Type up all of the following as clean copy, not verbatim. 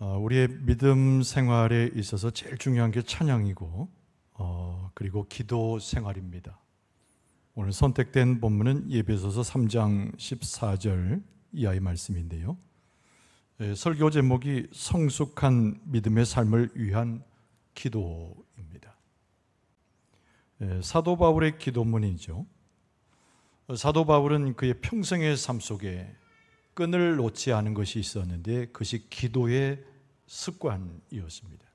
우리의 믿음 생활에 있어서 제일 중요한 게 찬양이고 그리고 기도 생활입니다. 오늘 선택된 본문은 예배소서 3장 14절 이하의 말씀인데요. 설교 제목이 성숙한 믿음의 삶을 위한 기도입니다. 사도 바울의 기도문이죠. 사도 바울은 그의 평생의 삶 속에 끈을 놓지 않은 것이 있었는데 그것이 기도의 습관이었습니다.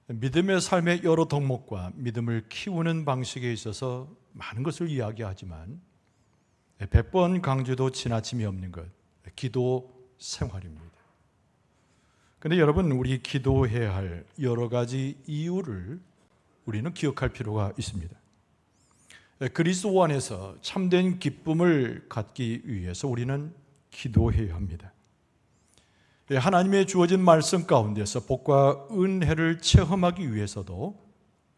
믿음의 삶의 여러 덕목과 믿음을 키우는 방식에 있어서 많은 것을 이야기하지만 100번 강조도 지나침이 없는 것, 기도 생활입니다. 그런데 여러분, 우리 기도해야 할 여러 가지 이유를 우리는 기억할 필요가 있습니다. 그리스도 안에서 참된 기쁨을 갖기 위해서 우리는 기도해야 합니다. 하나님의 주어진 말씀 가운데서 복과 은혜를 체험하기 위해서도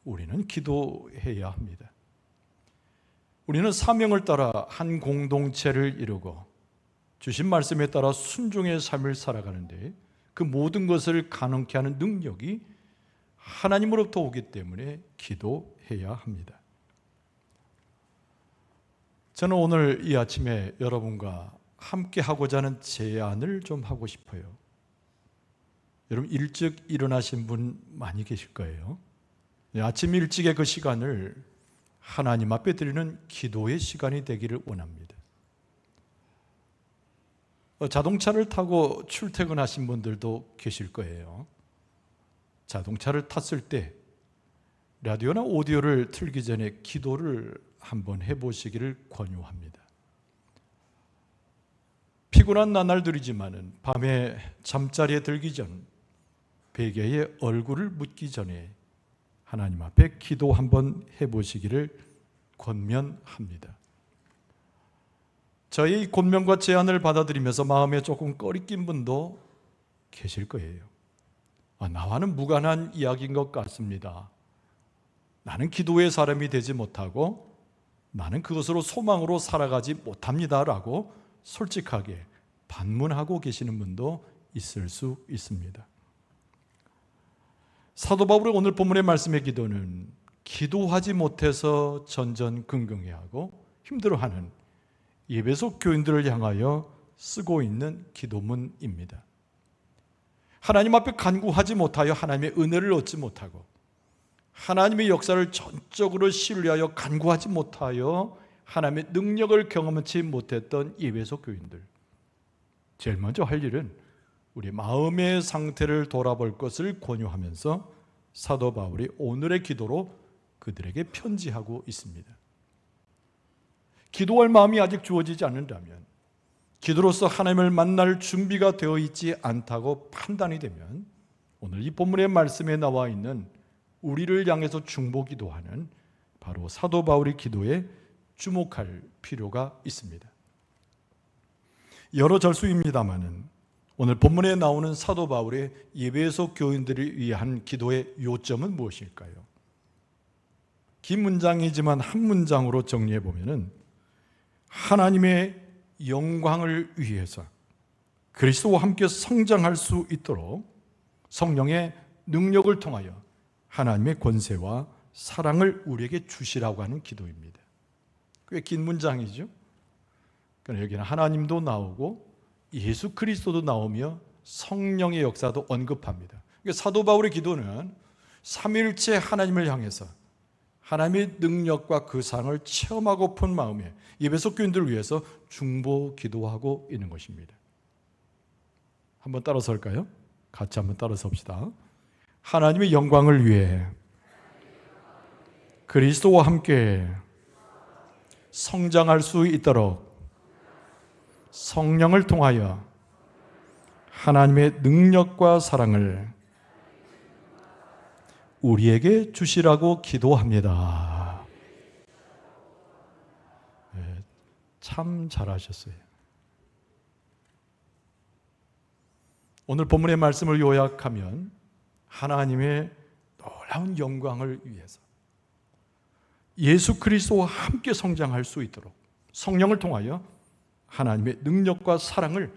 우리는 기도해야 합니다. 우리는 사명을 따라 한 공동체를 이루고 주신 말씀에 따라 순종의 삶을 살아가는데 그 모든 것을 가능케 하는 능력이 하나님으로부터 오기 때문에 기도해야 합니다. 저는 오늘 이 아침에 여러분과 함께 하고자 하는 제안을 좀 하고 싶어요. 여러분, 일찍 일어나신 분 많이 계실 거예요. 아침 일찍의 그 시간을 하나님 앞에 드리는 기도의 시간이 되기를 원합니다. 자동차를 타고 출퇴근하신 분들도 계실 거예요. 자동차를 탔을 때 라디오나 오디오를 틀기 전에 기도를 한번 해보시기를 권유합니다. 피곤한 나날들이지만은 밤에 잠자리에 들기 전 베개에 얼굴을 묻기 전에 하나님 앞에 기도 한번 해보시기를 권면합니다. 저희 권면과 제안을 받아들이면서 마음에 조금 꺼리낀 분도 계실 거예요. 나와는 무관한 이야기인 것 같습니다. 나는 기도의 사람이 되지 못하고 나는 그것으로 소망으로 살아가지 못합니다라고 솔직하게 반문하고 계시는 분도 있을 수 있습니다. 사도 바울의 오늘 본문의 말씀의 기도는 기도하지 못해서 전전긍긍해하고 힘들어하는 예배소 교인들을 향하여 쓰고 있는 기도문입니다. 하나님 앞에 간구하지 못하여 하나님의 은혜를 얻지 못하고 하나님의 역사를 전적으로 신뢰하여 간구하지 못하여 하나님의 능력을 경험치 못했던 예배소 교인들, 제일 먼저 할 일은 우리 마음의 상태를 돌아볼 것을 권유하면서 사도 바울이 오늘의 기도로 그들에게 편지하고 있습니다. 기도할 마음이 아직 주어지지 않는다면, 기도로서 하나님을 만날 준비가 되어 있지 않다고 판단이 되면 오늘 이 본문의 말씀에 나와 있는 우리를 향해서 중보기도하는 바로 사도 바울의 기도에 주목할 필요가 있습니다. 여러 절수입니다마는 오늘 본문에 나오는 사도 바울의 예배소 교인들을 위한 기도의 요점은 무엇일까요? 긴 문장이지만 한 문장으로 정리해 보면은 하나님의 영광을 위해서 그리스도와 함께 성장할 수 있도록 성령의 능력을 통하여 하나님의 권세와 사랑을 우리에게 주시라고 하는 기도입니다. 꽤 긴 문장이죠. 그러나 여기는 하나님도 나오고 예수 그리스도도 나오며 성령의 역사도 언급합니다. 그러니까 사도 바울의 기도는 삼위일체 하나님을 향해서 하나님의 능력과 그 사랑을 체험하고픈 마음에 예배소 교인들을 위해서 중보 기도하고 있는 것입니다. 한번 따라서 할까요? 같이 한번 따라서 봅시다. 하나님의 영광을 위해 그리스도와 함께 성장할 수 있도록 성령을 통하여 하나님의 능력과 사랑을 우리에게 주시라고 기도합니다. 네, 참 잘하셨어요. 오늘 본문의 말씀을 요약하면 하나님의 놀라운 영광을 위해서 예수 그리스도와 함께 성장할 수 있도록 성령을 통하여 하나님의 능력과 사랑을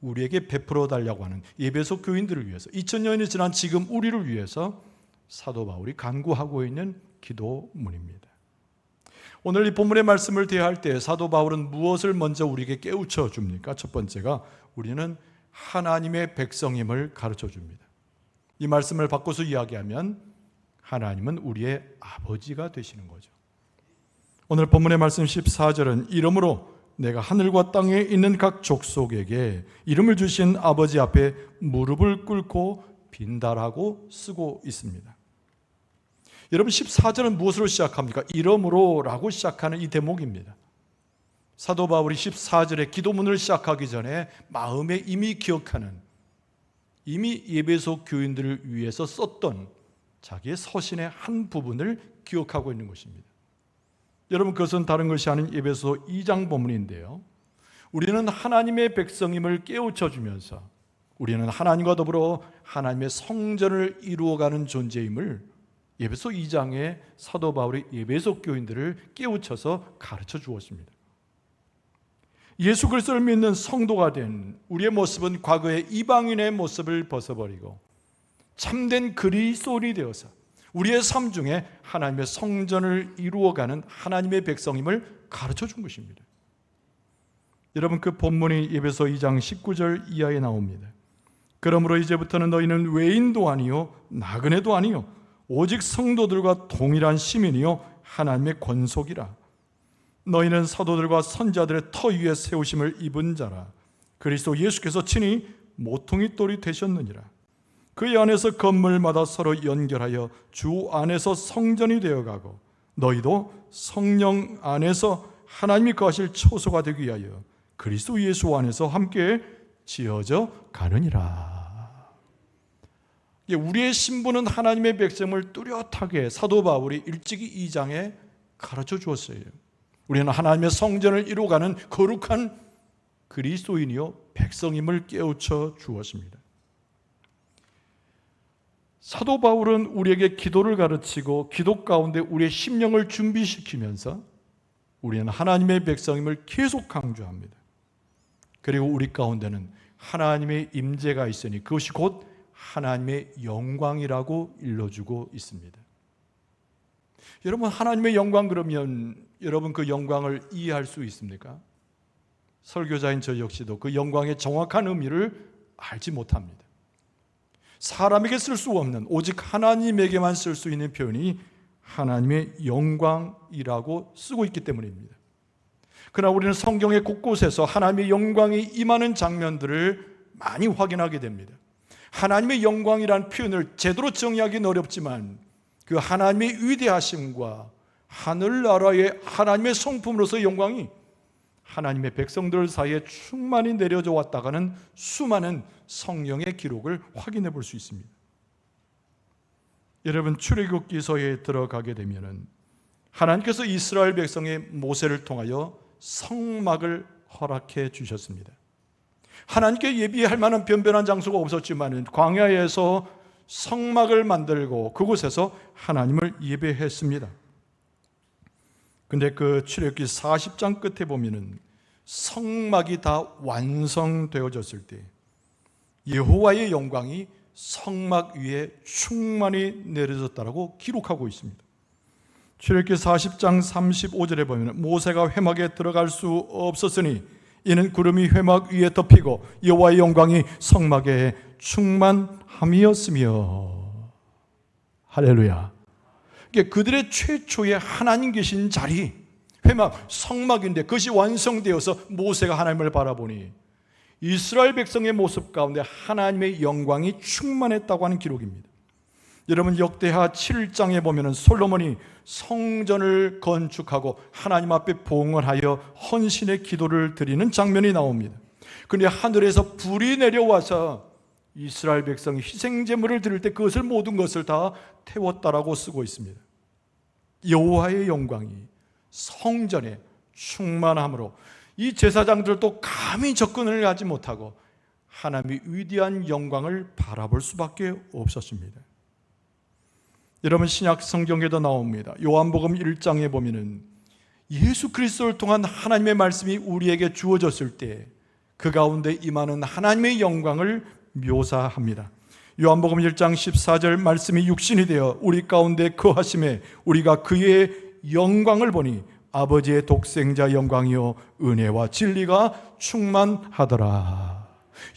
우리에게 베풀어 달라고 하는 에베소 교인들을 위해서 2000년이 지난 지금 우리를 위해서 사도 바울이 간구하고 있는 기도문입니다. 오늘 이 본문의 말씀을 대할 때 사도 바울은 무엇을 먼저 우리에게 깨우쳐 줍니까? 첫 번째가 우리는 하나님의 백성임을 가르쳐 줍니다. 이 말씀을 바꿔서 이야기하면 하나님은 우리의 아버지가 되시는 거죠. 오늘 본문의 말씀 14절은 이러므로 내가 하늘과 땅에 있는 각 족속에게 이름을 주신 아버지 앞에 무릎을 꿇고 빈달하고 쓰고 있습니다. 여러분 14절은 무엇으로 시작합니까? 이러므로 라고 시작하는 이 대목입니다. 사도 바울이 14절에 기도문을 시작하기 전에 마음에 이미 기억하는, 이미 에베소 교인들을 위해서 썼던 자기의 서신의 한 부분을 기억하고 있는 것입니다. 여러분 그것은 다른 것이 아닌 에베소 2장 본문인데요, 우리는 하나님의 백성임을 깨우쳐 주면서 우리는 하나님과 더불어 하나님의 성전을 이루어가는 존재임을 에베소 2장에 사도 바울이 에베소 교인들을 깨우쳐서 가르쳐 주었습니다. 예수 그리스도를 믿는 성도가 된 우리의 모습은 과거의 이방인의 모습을 벗어버리고 참된 그리스도인이 되어서 우리의 삶 중에 하나님의 성전을 이루어가는 하나님의 백성임을 가르쳐 준 것입니다. 여러분 그 본문이 에베소 2장 19절 이하에 나옵니다. 그러므로 이제부터는 너희는 외인도 아니요 나그네도 아니요 오직 성도들과 동일한 시민이요 하나님의 권속이라. 너희는 사도들과 선지자들의 터 위에 세우심을 입은 자라. 그리스도 예수께서 친히 모퉁이 돌이 되셨느니라. 그의 안에서 건물마다 서로 연결하여 주 안에서 성전이 되어가고 너희도 성령 안에서 하나님이 거하실 초소가 되기 위하여 그리스도 예수 안에서 함께 지어져 가느니라. 우리의 신분은 하나님의 백성을 뚜렷하게 사도 바울이 일찍이 2장에 가르쳐 주었어요. 우리는 하나님의 성전을 이루어가는 거룩한 그리스도인이요 백성임을 깨우쳐 주었습니다. 사도 바울은 우리에게 기도를 가르치고 기도 가운데 우리의 심령을 준비시키면서 우리는 하나님의 백성임을 계속 강조합니다. 그리고 우리 가운데는 하나님의 임재가 있으니 그것이 곧 하나님의 영광이라고 일러주고 있습니다. 여러분 하나님의 영광 그러면 여러분 그 영광을 이해할 수 있습니까? 설교자인 저 역시도 그 영광의 정확한 의미를 알지 못합니다. 사람에게 쓸 수 없는 오직 하나님에게만 쓸 수 있는 표현이 하나님의 영광이라고 쓰고 있기 때문입니다. 그러나 우리는 성경의 곳곳에서 하나님의 영광이 임하는 장면들을 많이 확인하게 됩니다. 하나님의 영광이라는 표현을 제대로 정의하기는 어렵지만 그 하나님의 위대하심과 하늘나라의 하나님의 성품으로서의 영광이 하나님의 백성들 사이에 충만히 내려져 왔다가는 수많은 성경의 기록을 확인해 볼 수 있습니다. 여러분 출애굽기서에 들어가게 되면은 하나님께서 이스라엘 백성의 모세를 통하여 성막을 허락해 주셨습니다. 하나님께 예비할 만한 변변한 장소가 없었지만 광야에서 성막을 만들고 그곳에서 하나님을 예배했습니다. 근데 그 출애굽기 40장 끝에 보면은 성막이 다 완성되어졌을 때 여호와의 영광이 성막 위에 충만히 내려졌다라고 기록하고 있습니다. 출애굽기 40장 35절에 보면 모세가 회막에 들어갈 수 없었으니 이는 구름이 회막 위에 덮이고 여호와의 영광이 성막에 충만함이었으며. 할렐루야. 그들의 최초의 하나님 계신 자리, 회막, 성막인데 그것이 완성되어서 모세가 하나님을 바라보니 이스라엘 백성의 모습 가운데 하나님의 영광이 충만했다고 하는 기록입니다. 여러분 역대하 7장에 보면 솔로몬이 성전을 건축하고 하나님 앞에 봉헌하여 헌신의 기도를 드리는 장면이 나옵니다. 그런데 하늘에서 불이 내려와서 이스라엘 백성이 희생제물을 드릴 때 그것을 모든 것을 다 태웠다라고 쓰고 있습니다. 여호와의 영광이 성전에 충만함으로 이 제사장들도 감히 접근을 하지 못하고 하나님의 위대한 영광을 바라볼 수밖에 없었습니다. 여러분 신약 성경에도 나옵니다. 요한복음 1장에 보면은 예수 그리스도를 통한 하나님의 말씀이 우리에게 주어졌을 때 그 가운데 임하는 하나님의 영광을 묘사합니다. 요한복음 1장 14절 말씀이 육신이 되어 우리 가운데 거하심에 우리가 그의 영광을 보니 아버지의 독생자 영광이요 은혜와 진리가 충만하더라.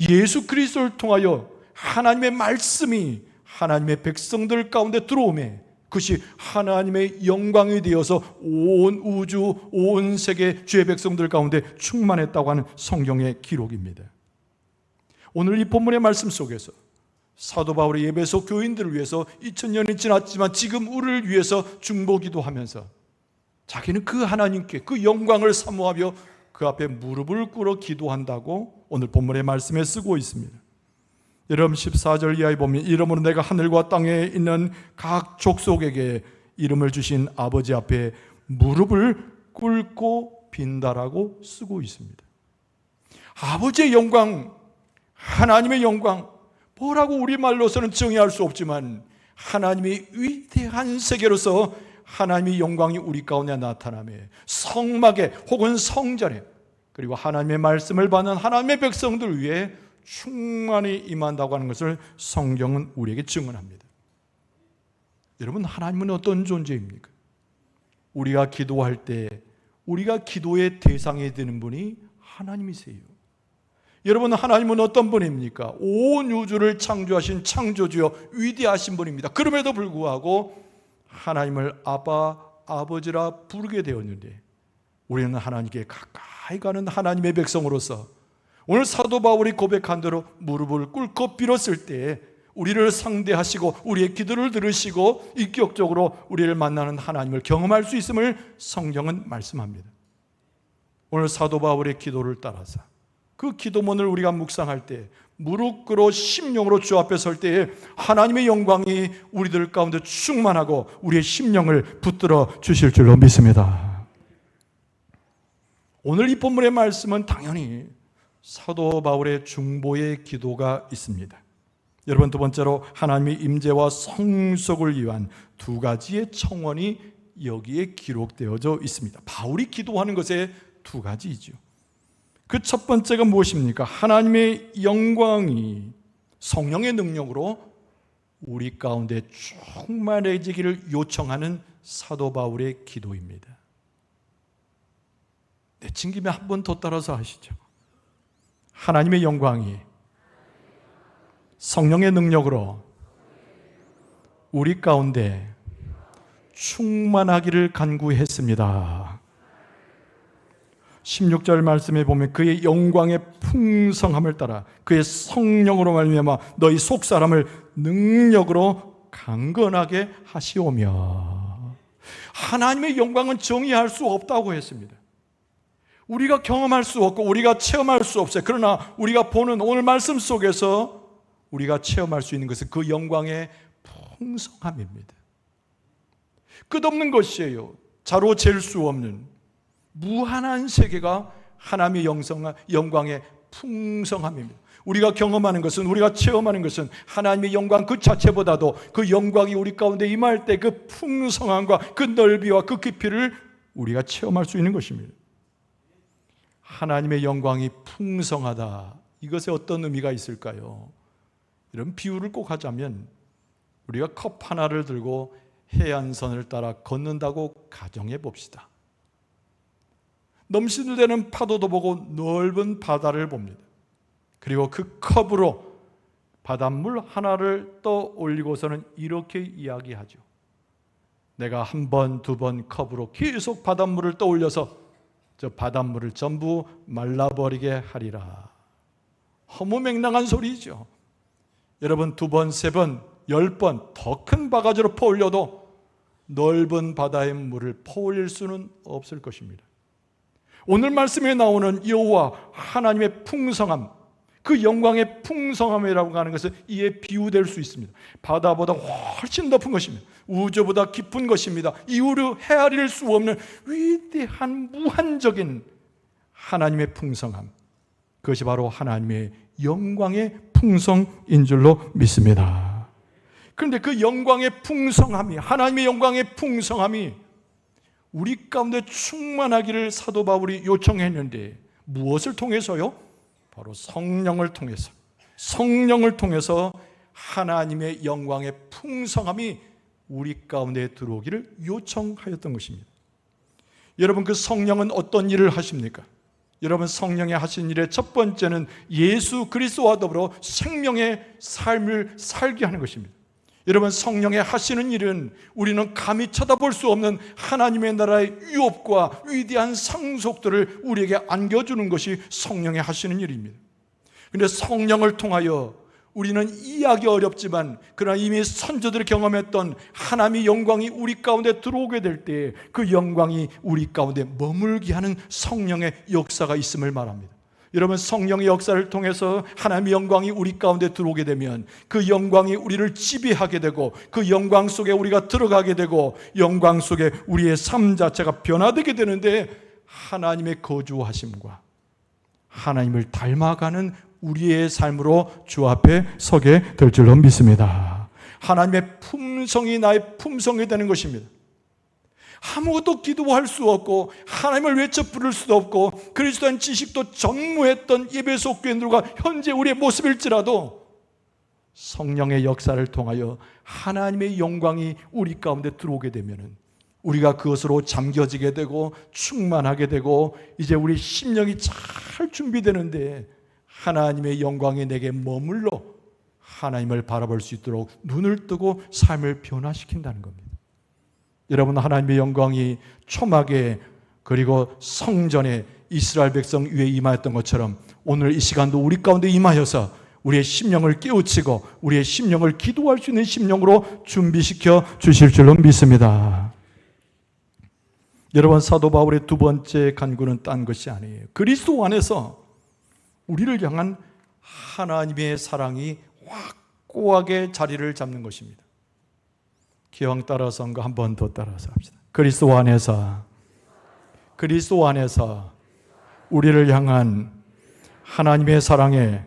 예수 그리스도를 통하여 하나님의 말씀이 하나님의 백성들 가운데 들어오매 그것이 하나님의 영광이 되어서 온 우주, 온 세계 주의 백성들 가운데 충만했다고 하는 성경의 기록입니다. 오늘 이 본문의 말씀 속에서 사도 바울이 에베소 교인들을 위해서 2000년이 지났지만 지금 우리를 위해서 중보기도 하면서 자기는 그 하나님께 그 영광을 사모하며 그 앞에 무릎을 꿇어 기도한다고 오늘 본문의 말씀에 쓰고 있습니다. 여러분 14절 이하에 보면 이러므로 내가 하늘과 땅에 있는 각 족속에게 이름을 주신 아버지 앞에 무릎을 꿇고 빈다라고 쓰고 있습니다. 아버지의 영광, 하나님의 영광, 뭐라고 우리말로서는 정의할 수 없지만 하나님의 위대한 세계로서 하나님의 영광이 우리 가운데 나타나며 성막에 혹은 성전에 그리고 하나님의 말씀을 받는 하나님의 백성들 위해 충만히 임한다고 하는 것을 성경은 우리에게 증언합니다. 여러분, 하나님은 어떤 존재입니까? 우리가 기도할 때 우리가 기도의 대상이 되는 분이 하나님이세요. 여러분, 하나님은 어떤 분입니까? 온 우주를 창조하신 창조주여 위대하신 분입니다. 그럼에도 불구하고 하나님을 아빠, 아버지라 부르게 되었는데 우리는 하나님께 가까이 가는 하나님의 백성으로서 오늘 사도 바울이 고백한 대로 무릎을 꿇고 빌었을 때 우리를 상대하시고 우리의 기도를 들으시고 인격적으로 우리를 만나는 하나님을 경험할 수 있음을 성경은 말씀합니다. 오늘 사도 바울의 기도를 따라서 그 기도문을 우리가 묵상할 때 무릎 꿇어 심령으로 주 앞에 설 때에 하나님의 영광이 우리들 가운데 충만하고 우리의 심령을 붙들어 주실 줄로 믿습니다. 오늘 이 본문의 말씀은 당연히 사도 바울의 중보의 기도가 있습니다. 여러분, 두 번째로 하나님의 임재와 성속을 위한 두 가지의 청원이 여기에 기록되어져 있습니다. 바울이 기도하는 것에 두 가지이죠. 그 첫 번째가 무엇입니까? 하나님의 영광이 성령의 능력으로 우리 가운데 충만해지기를 요청하는 사도 바울의 기도입니다. 내친 김에 한 번 더 따라서 하시죠. 하나님의 영광이 성령의 능력으로 우리 가운데 충만하기를 간구했습니다. 16절 말씀에 보면 그의 영광의 풍성함을 따라 그의 성령으로 말미암아 너희 속사람을 능력으로 강건하게 하시오며. 하나님의 영광은 정의할 수 없다고 했습니다. 우리가 경험할 수 없고 우리가 체험할 수 없어요. 그러나 우리가 보는 오늘 말씀 속에서 우리가 체험할 수 있는 것은 그 영광의 풍성함입니다. 끝없는 것이에요. 자로 잴 수 없는 무한한 세계가 하나님의 영광의 풍성함입니다. 우리가 경험하는 것은, 우리가 체험하는 것은 하나님의 영광 그 자체보다도 그 영광이 우리 가운데 임할 때 그 풍성함과 그 넓이와 그 깊이를 우리가 체험할 수 있는 것입니다. 하나님의 영광이 풍성하다, 이것에 어떤 의미가 있을까요? 이런 비유를 꼭 하자면 우리가 컵 하나를 들고 해안선을 따라 걷는다고 가정해 봅시다. 넘실대는 파도도 보고 넓은 바다를 봅니다. 그리고 그 컵으로 바닷물 하나를 떠올리고서는 이렇게 이야기하죠. 내가 한 번, 두 번 컵으로 계속 바닷물을 떠올려서 저 바닷물을 전부 말라버리게 하리라. 허무맹랑한 소리죠. 여러분, 두 번, 세 번, 10번 더 큰 바가지로 퍼올려도 넓은 바다의 물을 퍼올릴 수는 없을 것입니다. 오늘 말씀에 나오는 여호와 하나님의 풍성함, 그 영광의 풍성함이라고 하는 것은 이에 비유될 수 있습니다. 바다보다 훨씬 높은 것입니다. 우주보다 깊은 것입니다. 이유로 헤아릴 수 없는 위대한 무한적인 하나님의 풍성함, 그것이 바로 하나님의 영광의 풍성인 줄로 믿습니다. 그런데 그 영광의 풍성함이, 하나님의 영광의 풍성함이 우리 가운데 충만하기를 사도 바울이 요청했는데 무엇을 통해서요? 바로 성령을 통해서 하나님의 영광의 풍성함이 우리 가운데 들어오기를 요청하였던 것입니다. 여러분, 그 성령은 어떤 일을 하십니까? 여러분, 성령이 하신 일의 첫 번째는 예수 그리스도와 더불어 생명의 삶을 살게 하는 것입니다. 여러분, 성령의 하시는 일은 우리는 감히 쳐다볼 수 없는 하나님의 나라의 유업과 위대한 상속들을 우리에게 안겨주는 것이 성령의 하시는 일입니다. 그런데 성령을 통하여 우리는 이해하기 어렵지만 그러나 이미 선조들이 경험했던 하나님의 영광이 우리 가운데 들어오게 될 때 그 영광이 우리 가운데 머물게 하는 성령의 역사가 있음을 말합니다. 여러분, 성령의 역사를 통해서 하나님의 영광이 우리 가운데 들어오게 되면 그 영광이 우리를 지배하게 되고 그 영광 속에 우리가 들어가게 되고 영광 속에 우리의 삶 자체가 변화되게 되는데 하나님의 거주하심과 하나님을 닮아가는 우리의 삶으로 주 앞에 서게 될 줄로 믿습니다. 하나님의 품성이 나의 품성이 되는 것입니다. 아무것도 기도할 수 없고 하나님을 외쳐 부를 수도 없고 그리스도인 지식도 전무했던 에베소 교인들과 현재 우리의 모습일지라도 성령의 역사를 통하여 하나님의 영광이 우리 가운데 들어오게 되면 우리가 그것으로 잠겨지게 되고 충만하게 되고 이제 우리 심령이 잘 준비되는데 하나님의 영광이 내게 머물러 하나님을 바라볼 수 있도록 눈을 뜨고 삶을 변화시킨다는 겁니다. 여러분, 하나님의 영광이 초막에 그리고 성전에 이스라엘 백성 위에 임하였던 것처럼 오늘 이 시간도 우리 가운데 임하여서 우리의 심령을 깨우치고 우리의 심령을 기도할 수 있는 심령으로 준비시켜 주실 줄로 믿습니다. 여러분, 사도 바울의 두 번째 간구는 딴 것이 아니에요. 그리스도 안에서 우리를 향한 하나님의 사랑이 확고하게 자리를 잡는 것입니다. 기왕 따라서 한 번 더 따라서 합시다. 그리스도 안에서 우리를 향한 하나님의 사랑에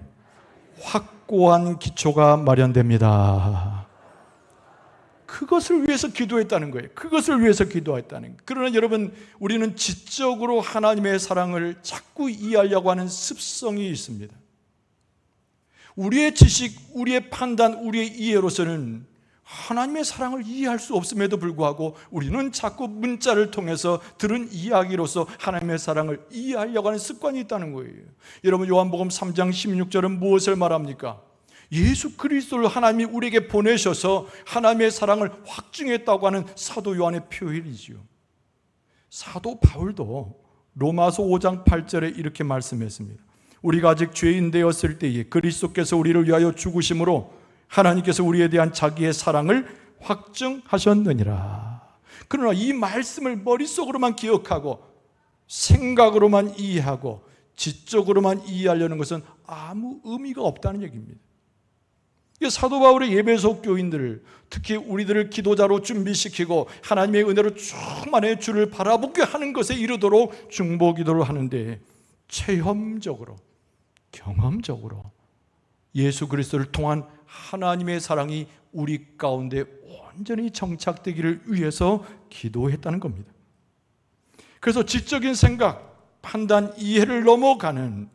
확고한 기초가 마련됩니다. 그것을 위해서 기도했다는 거예요. 그것을 위해서 기도했다는 거예요. 그러나 여러분, 우리는 지적으로 하나님의 사랑을 자꾸 이해하려고 하는 습성이 있습니다. 우리의 지식, 우리의 판단, 우리의 이해로서는 하나님의 사랑을 이해할 수 없음에도 불구하고 우리는 자꾸 문자를 통해서 들은 이야기로서 하나님의 사랑을 이해하려고 하는 습관이 있다는 거예요. 여러분, 요한복음 3장 16절은 무엇을 말합니까? 예수 그리스도를 하나님이 우리에게 보내셔서 하나님의 사랑을 확증했다고 하는 사도 요한의 표현이지요. 사도 바울도 로마서 5장 8절에 이렇게 말씀했습니다. 우리가 아직 죄인 되었을 때에 그리스도께서 우리를 위하여 죽으심으로 하나님께서 우리에 대한 자기의 사랑을 확증하셨느니라. 그러나 이 말씀을 머릿속으로만 기억하고 생각으로만 이해하고 지적으로만 이해하려는 것은 아무 의미가 없다는 얘기입니다. 사도 바울의 에베소 교인들을, 특히 우리들을 기도자로 준비시키고 하나님의 은혜로 충만해 주를 바라보게 하는 것에 이르도록 중보기도를 하는데 체험적으로, 경험적으로 예수 그리스도를 통한 하나님의 사랑이 우리 가운데 온전히 정착되기를 위해서 기도했다는 겁니다. 그래서 지적인 생각, 판단, 이해를 넘어가는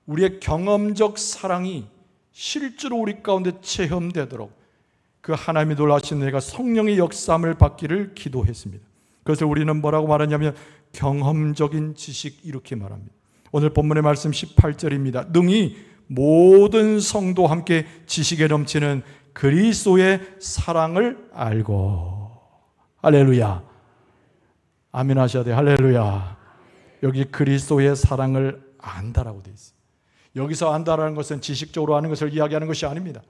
우리의 경험적 사랑이 실제로 우리 가운데 체험되도록 그 하나님이 놀라신 내가 성령의 역사함을 받기를 기도했습니다. 그래서 우리는 뭐라고 말하냐면 경험적인 지식, 이렇게 말합니다. 오늘 본문의 말씀 18절입니다. 능히 모든 성도와 함께 지식에 넘치는 그리스도의 사랑을 알고. 할렐루야. 아멘 하셔야 돼요. 할렐루야. 여기 그리스도의 사랑을 안다라고 되어 있어요. 여기서 안다라는 것은 지식적으로 아는 것을 이야기하는 것이 아닙니다.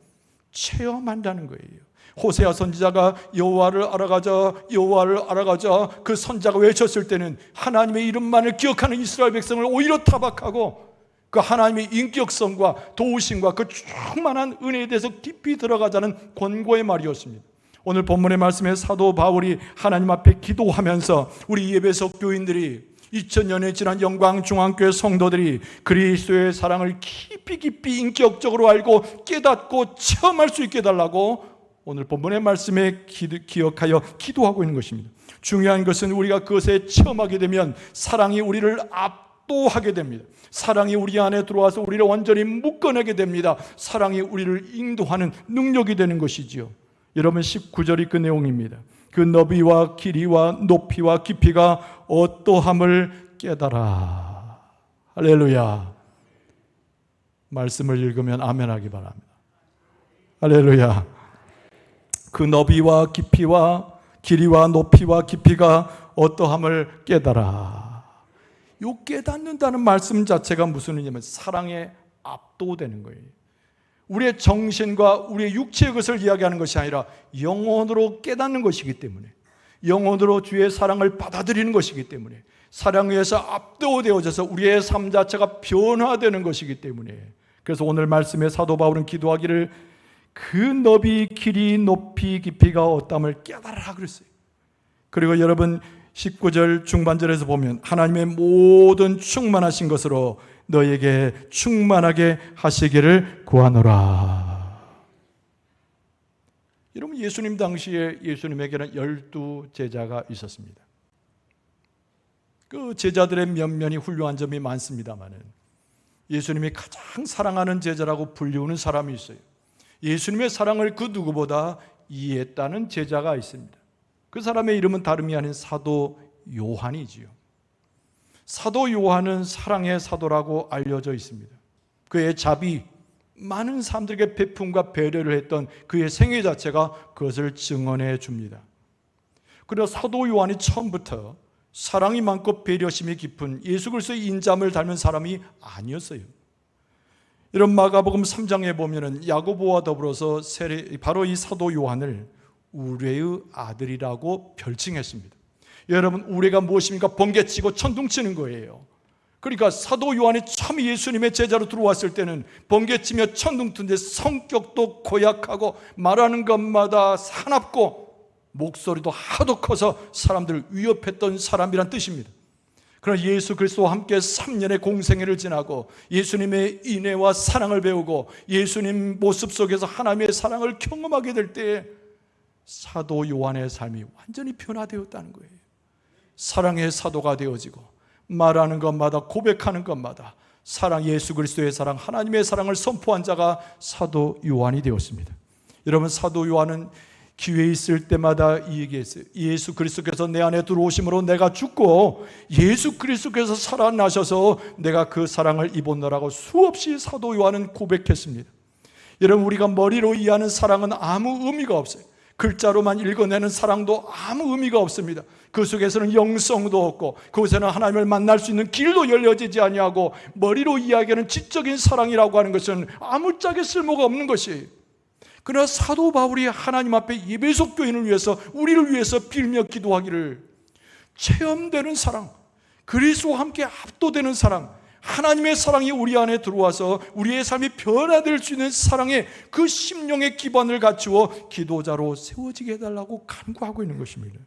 체험한다는 거예요. 호세아 선지자가 여호와를 알아가자, 여호와를 알아가자, 그 선자가 외쳤을 때는 하나님의 이름만을 기억하는 이스라엘 백성을 오히려 타박하고 그 하나님의 인격성과 도우심과 그 충만한 은혜에 대해서 깊이 들어가자는 권고의 말이었습니다. 오늘 본문의 말씀에 사도 바울이 하나님 앞에 기도하면서 우리 에베소 교인들이 2000년에 지난 영광중앙교회 성도들이 그리스도의 사랑을 깊이 인격적으로 알고 깨닫고 체험할 수 있게 해달라고 오늘 본문의 말씀에 기억하여 기도하고 있는 것입니다. 중요한 것은 우리가 그것에 체험하게 되면 사랑이 우리를 압도하게 됩니다. 사랑이 우리 안에 들어와서 우리를 완전히 묶어내게 됩니다. 사랑이 우리를 인도하는 능력이 되는 것이지요. 여러분 19절이 그 내용입니다. 그 너비와 길이와 높이와 깊이가 어떠함을 깨달아. 할렐루야. 말씀을 읽으면 아멘하기 바랍니다. 할렐루야. 그 너비와 깊이와 길이와 높이와 깊이가 어떠함을 깨달아. 요 깨닫는다는 말씀 자체가 무슨 의미냐면 사랑에 압도되는 거예요. 우리의 정신과 우리의 육체의 것을 이야기하는 것이 아니라 영혼으로 깨닫는 것이기 때문에, 영혼으로 주의 사랑을 받아들이는 것이기 때문에, 사랑에 의해서 압도되어져서 우리의 삶 자체가 변화되는 것이기 때문에, 그래서 오늘 말씀에 사도 바울은 기도하기를 그 너비, 길이, 높이, 깊이가 어떠함을 깨달으라 그랬어요. 그리고 여러분 19절 중반절에서 보면 하나님의 모든 충만하신 것으로 너에게 충만하게 하시기를 구하노라. 여러분 예수님 당시에 예수님에게는 12제자가 있었습니다. 그 제자들의 면면이 훌륭한 점이 많습니다만 예수님이 가장 사랑하는 제자라고 불리우는 사람이 있어요. 예수님의 사랑을 그 누구보다 이해했다는 제자가 있습니다. 그 사람의 이름은 다름이 아닌 사도 요한이지요. 사도 요한은 사랑의 사도라고 알려져 있습니다. 그의 자비, 많은 사람들에게 베품과 배려를 했던 그의 생애 자체가 그것을 증언해 줍니다. 그러나 사도 요한이 처음부터 사랑이 많고 배려심이 깊은 예수 그리스도의 인자함을 닮은 사람이 아니었어요. 이런 마가복음 3장에 보면은 야고보와 더불어서 바로 이 사도 요한을 우레의 아들이라고 별칭했습니다. 여러분 우레가 무엇입니까? 번개치고 천둥치는 거예요. 그러니까 사도 요한이 처음 예수님의 제자로 들어왔을 때는 번개치며 천둥치는데 성격도 고약하고 말하는 것마다 사납고 목소리도 하도 커서 사람들을 위협했던 사람이란 뜻입니다. 그러나 예수 그리스도와 함께 3년의 공생애를 지나고 예수님의 인애와 사랑을 배우고 예수님 모습 속에서 하나님의 사랑을 경험하게 될 때 사도 요한의 삶이 완전히 변화되었다는 거예요. 사랑의 사도가 되어지고 말하는 것마다 고백하는 것마다 사랑, 예수 그리스도의 사랑, 하나님의 사랑을 선포한 자가 사도 요한이 되었습니다. 여러분 사도 요한은 기회 있을 때마다 이 얘기했어요. 예수 그리스도께서 내 안에 들어오심으로 내가 죽고 예수 그리스도께서 살아나셔서 내가 그 사랑을 입었노라고 수없이 사도 요한은 고백했습니다. 여러분 우리가 머리로 이해하는 사랑은 아무 의미가 없어요. 글자로만 읽어내는 사랑도 아무 의미가 없습니다. 그 속에서는 영성도 없고 그곳에는 하나님을 만날 수 있는 길도 열려지지 아니하고 머리로 이야기하는 지적인 사랑이라고 하는 것은 아무짝에 쓸모가 없는 것이에요. 그러나 사도 바울이 하나님 앞에 예배소 교인을 위해서 우리를 위해서 빌며 기도하기를 체험되는 사랑, 그리스도와 함께 압도되는 사랑, 하나님의 사랑이 우리 안에 들어와서 우리의 삶이 변화될 수 있는 사랑의 그 심령의 기반을 갖추어 기도자로 세워지게 해달라고 간구하고 있는 것입니다.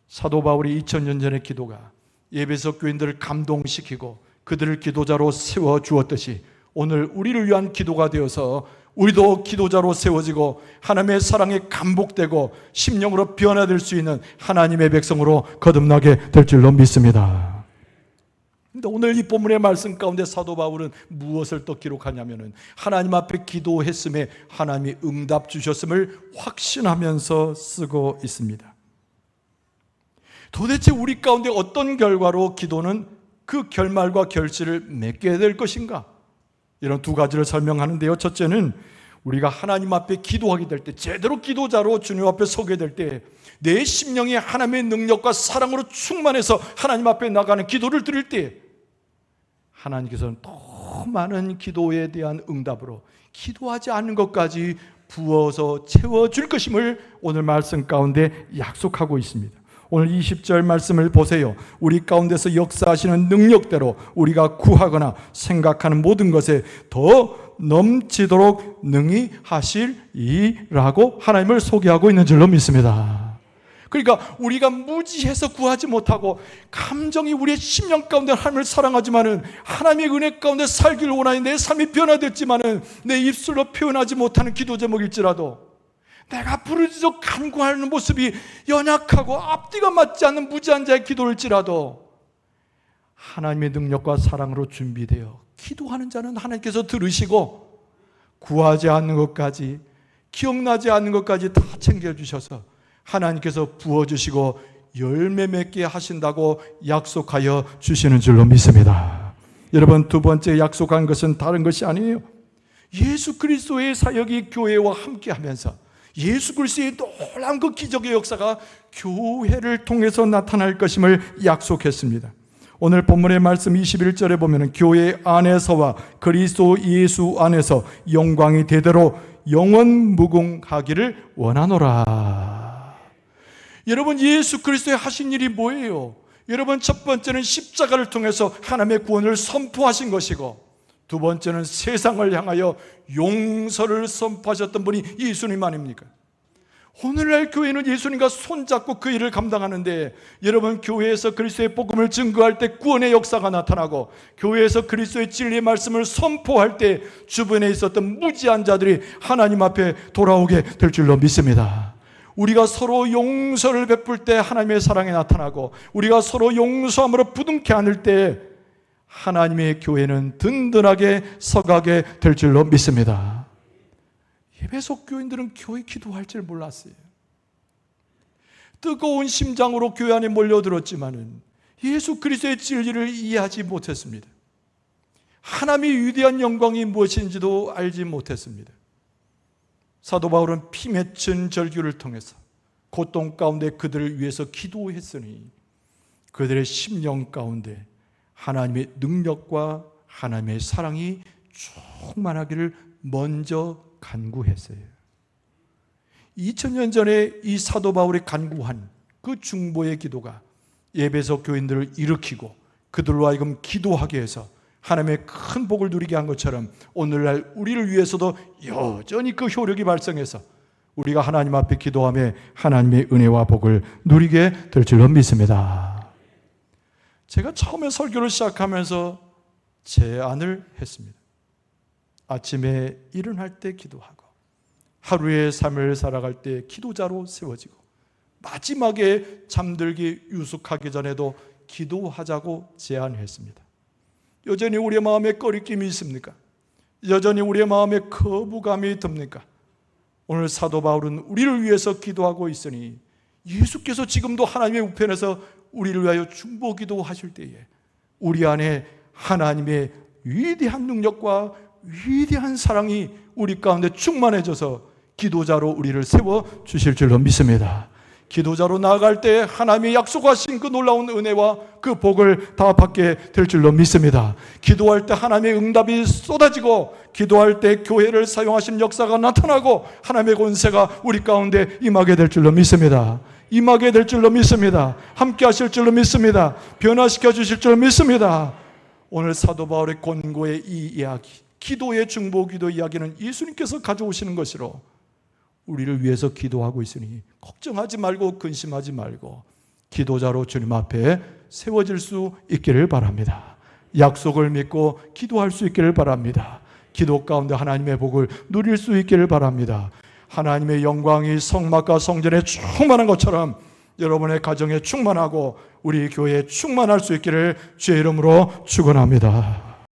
사도 바울이 2000년 전의 기도가 예배소 교인들을 감동시키고 그들을 기도자로 세워주었듯이 오늘 우리를 위한 기도가 되어서 우리도 기도자로 세워지고 하나님의 사랑에 감복되고 심령으로 변화될 수 있는 하나님의 백성으로 거듭나게 될 줄로 믿습니다. 그런데 오늘 이 본문의 말씀 가운데 사도 바울은 무엇을 또 기록하냐면은 하나님 앞에 기도했음에 하나님이 응답 주셨음을 확신하면서 쓰고 있습니다. 도대체 우리 가운데 어떤 결과로 기도는 그 결말과 결실을 맺게 될 것인가? 이런 두 가지를 설명하는데요. 첫째는 우리가 하나님 앞에 기도하게 될 때, 제대로 기도자로 주님 앞에 서게 될 때 내 심령이 하나님의 능력과 사랑으로 충만해서 하나님 앞에 나가는 기도를 드릴 때 하나님께서는 더 많은 기도에 대한 응답으로 기도하지 않는 것까지 부어서 채워줄 것임을 오늘 말씀 가운데 약속하고 있습니다. 오늘 20절 말씀을 보세요. 우리 가운데서 역사하시는 능력대로 우리가 구하거나 생각하는 모든 것에 더 넘치도록 능히 하시리라고 하나님을 소개하고 있는 줄로 믿습니다. 그러니까 우리가 무지해서 구하지 못하고 감정이 우리의 심령 가운데 하나님을 사랑하지만은 하나님의 은혜 가운데 살기를 원하니 내 삶이 변화됐지만은 내 입술로 표현하지 못하는 기도 제목일지라도 내가 부르짖어 간구하는 모습이 연약하고 앞뒤가 맞지 않는 무지한 자의 기도일지라도 하나님의 능력과 사랑으로 준비되어 기도하는 자는 하나님께서 들으시고 구하지 않는 것까지, 기억나지 않는 것까지 다 챙겨주셔서 하나님께서 부어주시고 열매 맺게 하신다고 약속하여 주시는 줄로 믿습니다. 여러분, 두 번째 약속한 것은 다른 것이 아니에요. 예수 그리스도의 사역이 교회와 함께하면서 예수 그리스도의 놀라운 그 기적의 역사가 교회를 통해서 나타날 것임을 약속했습니다. 오늘 본문의 말씀 21절에 보면 교회 안에서와 그리스도 예수 안에서 영광이 대대로 영원 무궁하기를 원하노라. 여러분, 예수 그리스도의 하신 일이 뭐예요? 여러분, 첫 번째는 십자가를 통해서 하나님의 구원을 선포하신 것이고, 두 번째는 세상을 향하여 용서를 선포하셨던 분이 예수님 아닙니까? 오늘날 교회는 예수님과 손잡고 그 일을 감당하는데, 여러분, 교회에서 그리스도의 복음을 증거할 때 구원의 역사가 나타나고, 교회에서 그리스도의 진리의 말씀을 선포할 때 주변에 있었던 무지한 자들이 하나님 앞에 돌아오게 될 줄로 믿습니다. 우리가 서로 용서를 베풀 때 하나님의 사랑이 나타나고, 우리가 서로 용서함으로 부둥켜 안을 때 하나님의 교회는 든든하게 서가게 될 줄로 믿습니다. 에베소 교인들은 교회 기도할 줄 몰랐어요. 뜨거운 심장으로 교회 안에 몰려들었지만은 예수 그리스도의 진리를 이해하지 못했습니다. 하나님의 위대한 영광이 무엇인지도 알지 못했습니다. 사도 바울은 피 맺힌 절규를 통해서 고통 가운데 그들을 위해서 기도했으니 그들의 심령 가운데 하나님의 능력과 하나님의 사랑이 충만하기를 먼저 간구했어요. 2000년 전에 이 사도 바울이 간구한 그 중보의 기도가 에베소 교인들을 일으키고 그들로 하여금 기도하게 해서 하나님의 큰 복을 누리게 한 것처럼 오늘날 우리를 위해서도 여전히 그 효력이 발생해서 우리가 하나님 앞에 기도하며 하나님의 은혜와 복을 누리게 될 줄로 믿습니다. 제가 처음에 설교를 시작하면서 제안을 했습니다. 아침에 일어날 때 기도하고 하루의 삶을 살아갈 때 기도자로 세워지고 마지막에 잠들기 유숙하기 전에도 기도하자고 제안했습니다. 여전히 우리의 마음에 꺼리낌이 있습니까? 여전히 우리의 마음에 거부감이 듭니까? 오늘 사도 바울은 우리를 위해서 기도하고 있으니 예수께서 지금도 하나님의 우편에서 우리를 위하여 중보기도 하실 때에 우리 안에 하나님의 위대한 능력과 위대한 사랑이 우리 가운데 충만해져서 기도자로 우리를 세워주실 줄로 믿습니다. 기도자로 나아갈 때 하나님이 약속하신 그 놀라운 은혜와 그 복을 다 받게 될 줄로 믿습니다. 기도할 때 하나님의 응답이 쏟아지고 기도할 때 교회를 사용하신 역사가 나타나고 하나님의 권세가 우리 가운데 임하게 될 줄로 믿습니다. 임하게 될 줄로 믿습니다. 함께 하실 줄로 믿습니다. 변화시켜 주실 줄로 믿습니다. 오늘 사도 바울의 권고의 이 이야기, 기도의 중보기도 이야기는 예수님께서 가져오시는 것으로 우리를 위해서 기도하고 있으니 걱정하지 말고 근심하지 말고 기도자로 주님 앞에 세워질 수 있기를 바랍니다. 약속을 믿고 기도할 수 있기를 바랍니다. 기도 가운데 하나님의 복을 누릴 수 있기를 바랍니다. 하나님의 영광이 성막과 성전에 충만한 것처럼 여러분의 가정에 충만하고 우리 교회에 충만할 수 있기를 주의 이름으로 축원합니다.